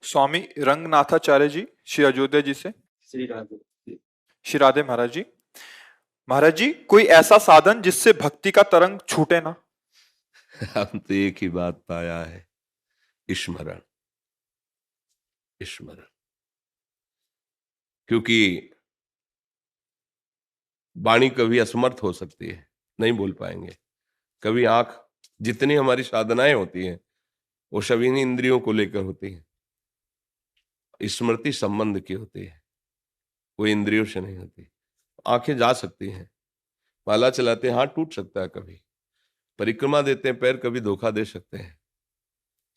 स्वामी रंगनाथाचार्य जी, श्री अयोध्या जी से। श्री राधे। श्री राधे महाराज जी। महाराज जी, कोई ऐसा साधन जिससे भक्ति का तरंग छूटे ना। हम तो एक ही बात पाया है, स्मरण। स्मरण, क्योंकि वाणी कभी असमर्थ हो सकती है, नहीं बोल पाएंगे। कभी आंख, जितनी हमारी साधनाएं होती हैं वो सभी इंद्रियों को लेकर होती हैं। स्मृति संबंध की होती है, वो इंद्रियों से नहीं होती। आंखें जा सकती हैं, माला चलाते हैं हाथ टूट सकता है, कभी परिक्रमा देते हैं पैर कभी धोखा दे सकते हैं,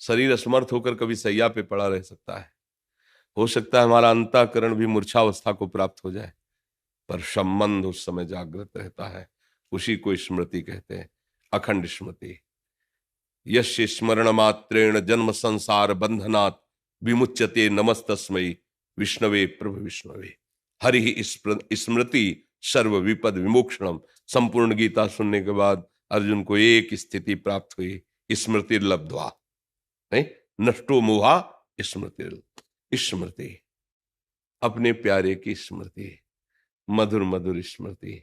शरीर असमर्थ होकर कभी सैया पे पड़ा रह सकता है, हो सकता है हमारा अंतःकरण भी मूर्छावस्था को प्राप्त हो जाए, पर संबंध उस समय जागृत रहता है। उसी को स्मृति कहते हैं, अखंड स्मृति। यस्य स्मरण मात्रेण जन्म संसार बंधनात् विमुच्यते नमस्तस्मै विष्णवे प्रभु विष्णवे। हरि स्मृति सर्व विपद विमोक्षणम। संपूर्ण गीता सुनने के बाद अर्जुन को एक स्थिति प्राप्त हुई, स्मृति लब्ध्वा, नहीं नष्टो मोहा स्मृति। स्मृति, अपने प्यारे की स्मृति, मधुर मधुर स्मृति,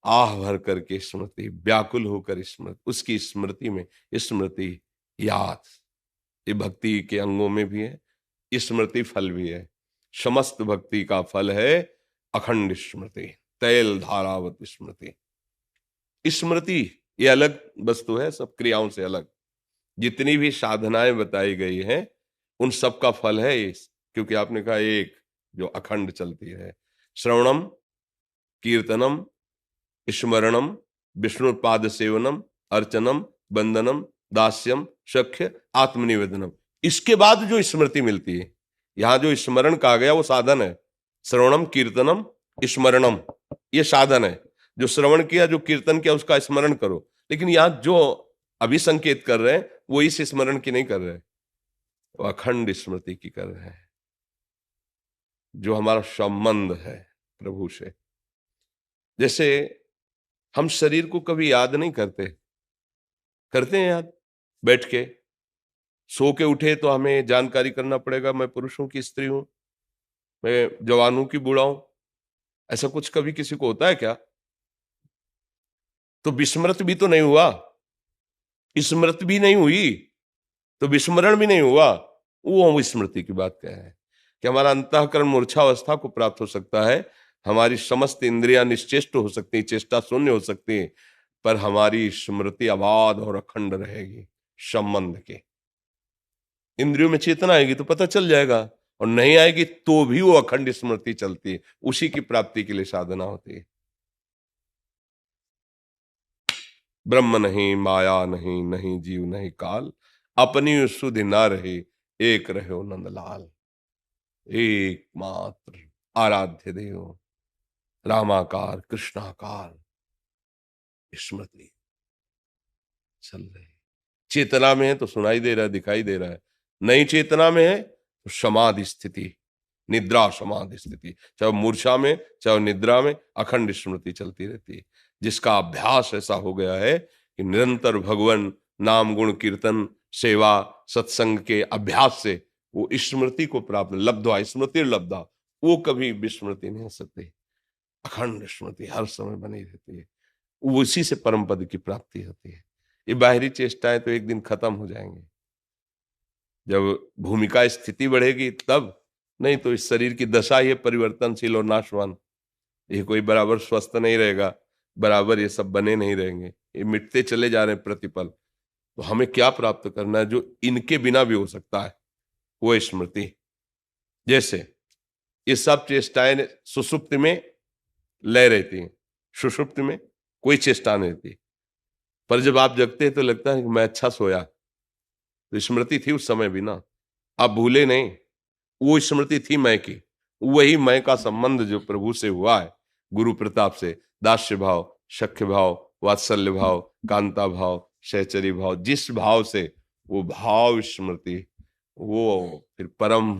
आह भर करके स्मृति, व्याकुल होकर स्मृति, उसकी स्मृति में स्मृति याद, ये भक्ति के अंगों में भी है, स्मृति फल भी है। समस्त भक्ति का फल है अखंड स्मृति, तैल धारावत स्मृति। स्मृति ये अलग वस्तु है, सब क्रियाओं से अलग। जितनी भी साधनाएं बताई गई हैं उन सब का फल है इस, क्योंकि आपने कहा एक जो अखंड चलती है। श्रवणम, कीर्तनम, स्मरणम, विष्णुपाद सेवनम, अर्चनम, वंदनम, दास्यम, सख्य, आत्मनिवेदनम। इसके बाद जो स्मृति मिलती है, यहां जो स्मरण कहा गया वो साधन है। श्रवणम, कीर्तनम, स्मरणम, ये साधन है। जो श्रवण किया, जो कीर्तन किया, उसका स्मरण करो। लेकिन यहां जो अभिसंकेत कर रहे हैं वो इस स्मरण की नहीं कर रहे, वो अखंड स्मृति की कर रहे हैं, जो हमारा संबंध है प्रभु से। जैसे हम शरीर को कभी याद नहीं करते, करते हैं याद बैठ के, सो के उठे तो हमें जानकारी करना पड़ेगा, मैं पुरुष हूं कि स्त्री हूं, मैं जवान हूं कि बूढ़ा हूं। ऐसा कुछ कभी किसी को होता है क्या? तो विस्मृत भी तो नहीं हुआ, स्मृत भी नहीं हुई, तो विस्मरण भी नहीं हुआ। वो स्मृति की बात क्या है कि हमारा अंतःकरण मूर्छावस्था को प्राप्त हो सकता है, हमारी समस्त इंद्रियां निश्चेष्ट हो सकती, चेष्टा शून्य हो सकती, पर हमारी स्मृति अबाध और अखंड रहेगी संबंध के। इंद्रियों में चेतना आएगी तो पता चल जाएगा, और नहीं आएगी तो भी वो अखंड स्मृति चलती है। उसी की प्राप्ति के लिए साधना होती है। ब्रह्म नहीं, माया नहीं, नहीं जीव नहीं काल, अपनी सुधि ना रहे, एक रहे नंदलाल। एकमात्र आराध्य देव, रामाकार कृष्णाकार स्मृति चल रही। चेतना में है तो सुनाई दे रहा है, दिखाई दे रहा है। नई चेतना में है तो समाधि स्थिति, निद्रा समाधि स्थिति, चाहे मूर्छा में चाहे निद्रा में अखंड स्मृति चलती रहती है। जिसका अभ्यास ऐसा हो गया है कि निरंतर भगवान नाम गुण कीर्तन सेवा सत्संग के अभ्यास से वो स्मृति को प्राप्त, लब्ध्वा स्मृति लब्धा, वो कभी विस्मृति नहीं हो सकती। अखंड स्मृति हर समय बनी रहती है, उसी से परम पद की प्राप्ति होती है। ये बाहरी चेष्टाएं तो एक दिन खत्म हो जाएंगे, जब भूमिका स्थिति बढ़ेगी तब, नहीं तो इस शरीर की दशा ही परिवर्तनशील और नाशवान। ये कोई बराबर स्वस्थ नहीं रहेगा, बराबर ये सब बने नहीं रहेंगे, ये मिटते चले जा रहे हैं प्रतिपल। तो हमें क्या प्राप्त करना है जो इनके बिना भी हो सकता है, वो स्मृति। जैसे ये सब चेष्टाएं सुषुप्त में लय रहती हैं, सुषुप्त में कोई चेष्टा नहीं रहती, पर जब आप जगते हैं तो लगता है कि मैं अच्छा सोया। तो स्मृति थी उस समय भी ना, आप भूले नहीं, वो स्मृति थी मैं की। वही मैं का संबंध जो प्रभु से हुआ है, गुरु प्रताप से, दास्य भाव, सख्य भाव, वात्सल्य भाव, कांता भाव, सहचरी भाव, जिस भाव से वो भाव स्मृति वो फिर परम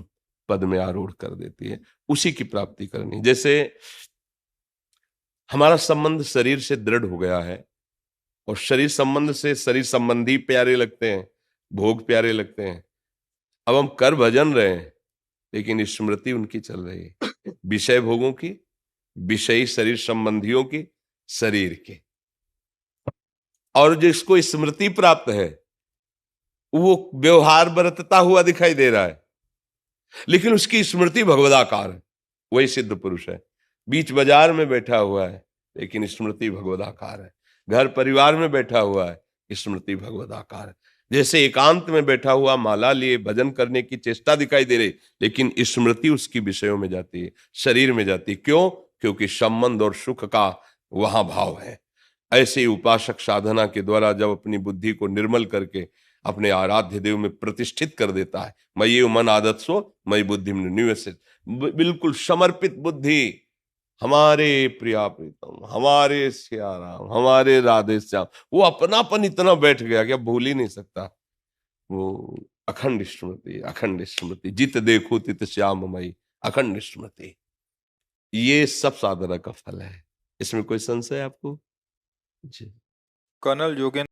पद में आरूढ़ कर देती है। उसी की प्राप्ति करनी। जैसे हमारा संबंध शरीर से दृढ़ हो गया है, और शरीर संबंध से शरीर संबंधी प्यारे लगते हैं, भोग प्यारे लगते हैं, अब हम कर भजन रहे हैं, लेकिन स्मृति उनकी चल रही है, विषय भोगों की, विषयी शरीर संबंधियों की, शरीर की। और जिसको स्मृति प्राप्त है वो व्यवहार बरतता हुआ दिखाई दे रहा है, लेकिन उसकी स्मृति भगवदाकार है, वही सिद्ध पुरुष है। बीच बाजार में बैठा हुआ है, लेकिन स्मृति भगवदाकार है। घर परिवार में बैठा हुआ है, स्मृति भगवदाकार है। जैसे एकांत में बैठा हुआ माला लिए भजन करने की चेष्टा दिखाई दे रही, लेकिन स्मृति उसकी विषयों में जाती है, शरीर में जाती है। क्यों? क्योंकि संबंध और सुख का वहां भाव है। ऐसे ही उपासक साधना के द्वारा जब अपनी बुद्धि को निर्मल करके अपने आराध्य देव में प्रतिष्ठित कर देता है, मयि मन आदत सो मयि बुद्धि में निवेशित, बिल्कुल समर्पित बुद्धि, हमारे प्रिया प्रीतम, हमारे सियाराम, हमारे राधे श्याम, वो अपनापन इतना बैठ गया कि अब भूल ही नहीं सकता। वो अखंड स्मृति, अखंड स्मृति, जित देखो तित श्याममयी, अखंड स्मृति, ये सब साधना का फल है। इसमें कोई संशय आपको? जी। कर्नल योगेंद्र